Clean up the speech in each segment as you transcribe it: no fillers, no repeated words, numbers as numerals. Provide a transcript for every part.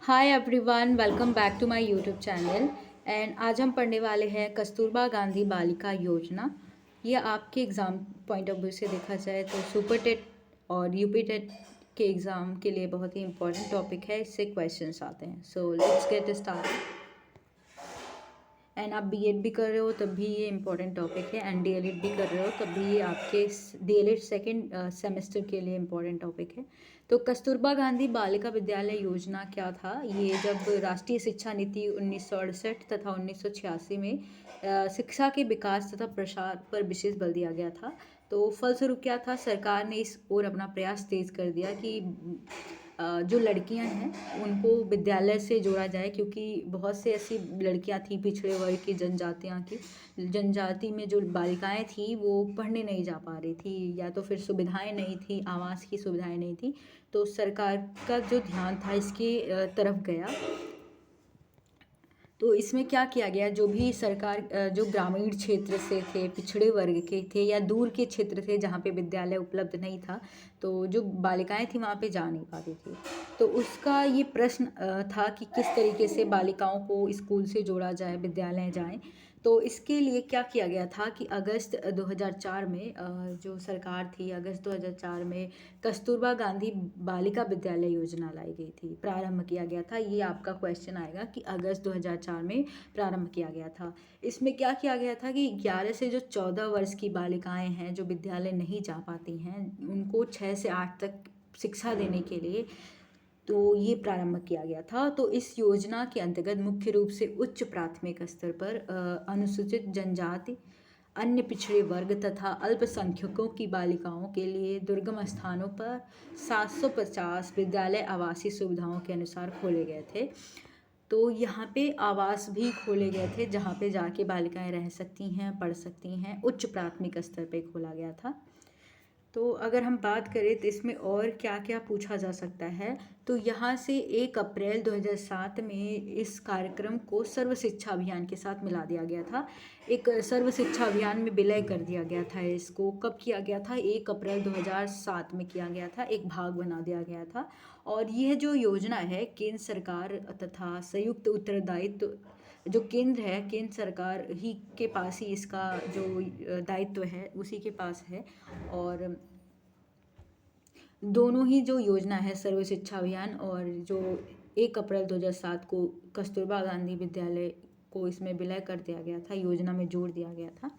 Hi everyone, welcome back to my YouTube channel. And आज हम पढ़ने वाले हैं कस्तूरबा गांधी बालिका योजना। ये आपके एग्ज़ाम पॉइंट ऑफ व्यू से देखा जाए तो सुपर टेट और यूपी टेट के एग्ज़ाम के लिए बहुत ही इंपॉर्टेंट टॉपिक है। इससे क्वेश्चंस आते हैं। So let's get start. And आप बीएड भी कर रहे हो तब भी ये इंपॉर्टेंट टॉपिक है, एंड डीएलएड भी कर रहे हो तब भी ये आपके डीएलएड सेकेंड सेमेस्टर के लिए इंपॉर्टेंट टॉपिक है। तो कस्तूरबा गांधी बालिका विद्यालय योजना क्या था? ये जब राष्ट्रीय शिक्षा नीति 1968 तथा 1986 में शिक्षा के विकास तथा प्रसार पर विशेष बल दिया गया था। तो फलस्वरूप क्या था, सरकार ने इस ओर अपना प्रयास तेज कर दिया कि जो लड़कियां हैं उनको विद्यालय से जोड़ा जाए, क्योंकि बहुत से ऐसी लड़कियां थी पिछड़े वर्ग की जनजाति में जो बालिकाएं थी वो पढ़ने नहीं जा पा रही थी, या तो फिर सुविधाएं नहीं थी, आवास की सुविधाएं नहीं थी। तो सरकार का जो ध्यान था इसके तरफ गया। तो इसमें क्या किया गया, जो भी सरकार जो ग्रामीण क्षेत्र से थे, पिछड़े वर्ग के थे या दूर के क्षेत्र थे जहाँ पे विद्यालय उपलब्ध नहीं था, तो जो बालिकाएं थी वहाँ पे जा नहीं पाती थी। तो उसका ये प्रश्न था कि किस तरीके से बालिकाओं को स्कूल से जोड़ा जाए, विद्यालय जाएं। तो इसके लिए क्या किया गया था कि अगस्त 2004 में जो सरकार थी, अगस्त 2004 में कस्तूरबा गांधी बालिका विद्यालय योजना लाई गई थी, प्रारंभ किया गया था। ये आपका क्वेश्चन आएगा कि अगस्त 2004 में प्रारंभ किया गया था। इसमें क्या किया गया था कि 11 से जो 14 वर्ष की बालिकाएं हैं जो विद्यालय नहीं जा पाती हैं, उनको 6 से 8 तक शिक्षा देने के लिए तो ये प्रारंभ किया गया था। तो इस योजना के अंतर्गत मुख्य रूप से उच्च प्राथमिक स्तर पर अनुसूचित जनजाति, अन्य पिछड़े वर्ग तथा अल्पसंख्यकों की बालिकाओं के लिए दुर्गम स्थानों पर 750 विद्यालय आवासीय सुविधाओं के अनुसार खोले गए थे। तो यहाँ पे आवास भी खोले गए थे जहाँ पे जाके बालिकाएं रह सकती हैं, पढ़ सकती हैं। उच्च प्राथमिक स्तर पे खोला गया था। तो अगर हम बात करें तो इसमें और क्या क्या पूछा जा सकता है, तो यहाँ से 1 अप्रैल 2007 में इस कार्यक्रम को सर्व शिक्षा अभियान के साथ मिला दिया गया था। एक सर्व शिक्षा अभियान में विलय कर दिया गया था। इसको कब किया गया था? 1 अप्रैल 2007 में किया गया था, एक भाग बना दिया गया था। और यह जो योजना है केंद्र सरकार तथा संयुक्त उत्तरदायित्व, जो केंद्र है, केंद्र सरकार ही के पास ही इसका जो दायित्व है उसी के पास है। और दोनों ही जो योजना है, सर्व शिक्षा अभियान और जो 1 अप्रैल 2007 को कस्तूरबा गांधी विद्यालय को इसमें विलय कर दिया गया था, योजना में जोड़ दिया गया था।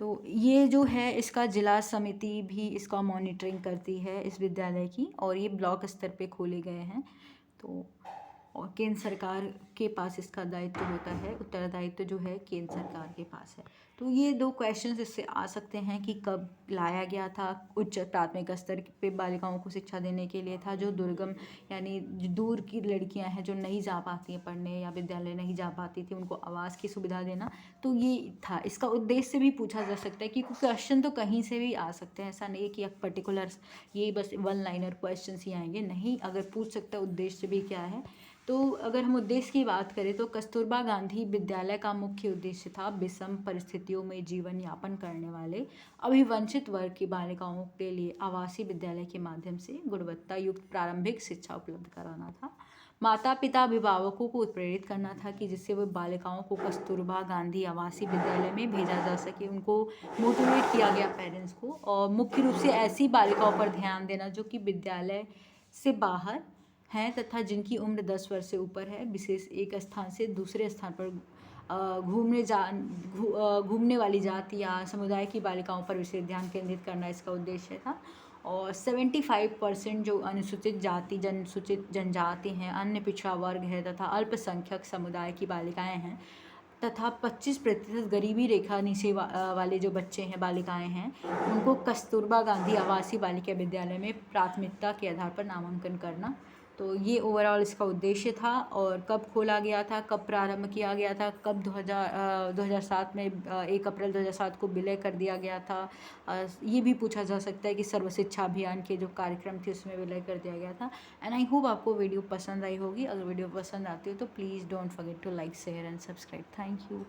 तो ये जो है इसका जिला समिति भी इसका मॉनिटरिंग करती है इस विद्यालय की, और ये ब्लॉक स्तर पे खोले गए हैं। तो और केंद्र सरकार के पास इसका दायित्व होता है, उत्तरदायित्व जो है केंद्र सरकार के पास है। तो ये 2 क्वेश्चंस इससे आ सकते हैं कि कब लाया गया था। उच्च प्राथमिक स्तर पे बालिकाओं को शिक्षा देने के लिए था, जो दुर्गम यानी जो दूर की लड़कियां हैं जो नहीं जा पाती हैं पढ़ने या विद्यालय नहीं जा पाती थी, उनको आवास की सुविधा देना। तो ये था, इसका उद्देश्य भी पूछा जा सकता है, क्योंकि क्वेश्चन तो कहीं से भी आ सकते हैं। ऐसा नहीं है कि एक पर्टिकुलर ये बस 1 लाइनर क्वेश्चन ही आएंगे, नहीं, अगर पूछ सकता है उद्देश्य भी क्या है। तो अगर हम उद्देश्य की बात करें तो कस्तूरबा गांधी विद्यालय का मुख्य उद्देश्य था विषम परिस्थितियों में जीवन यापन करने वाले अभिवंचित वर्ग की बालिकाओं के लिए आवासीय विद्यालय के माध्यम से गुणवत्ता युक्त प्रारंभिक शिक्षा उपलब्ध कराना था। माता पिता अभिभावकों को प्रेरित करना था कि जिससे वो बालिकाओं को कस्तूरबा गांधी आवासीय विद्यालय में भेजा जा सके। उनको मोटिवेट किया गया, पेरेंट्स को, और मुख्य रूप से ऐसी बालिकाओं पर ध्यान देना जो कि विद्यालय से बाहर हैं तथा जिनकी उम्र 10 वर्ष से ऊपर है। विशेष एक स्थान से दूसरे स्थान पर घूमने वाली जाति या समुदाय की बालिकाओं पर विशेष ध्यान केंद्रित करना इसका उद्देश्य था। और 75% जो अनुसूचित जाति, अनुसूचित जनजाति हैं, अन्य पिछड़ा वर्ग है तथा अल्पसंख्यक समुदाय की बालिकाएं हैं, तथा 25% गरीबी रेखा नीचे वाले जो बच्चे हैं, बालिकाएं हैं, उनको कस्तूरबा गांधी आवासीय बालिका विद्यालय में प्राथमिकता के आधार पर नामांकन करना। तो ये ओवरऑल इसका उद्देश्य था। और कब खोला गया था, कब प्रारंभ किया गया था, कब 2007 में 1 अप्रैल 2007 को विलय कर दिया गया था। ये भी पूछा जा सकता है कि सर्व शिक्षा अभियान के जो कार्यक्रम थे उसमें विलय कर दिया गया था। एंड आई होप आपको वीडियो पसंद आई होगी। अगर वीडियो पसंद आती हो तो please don't forget to like, share and subscribe. Thank you.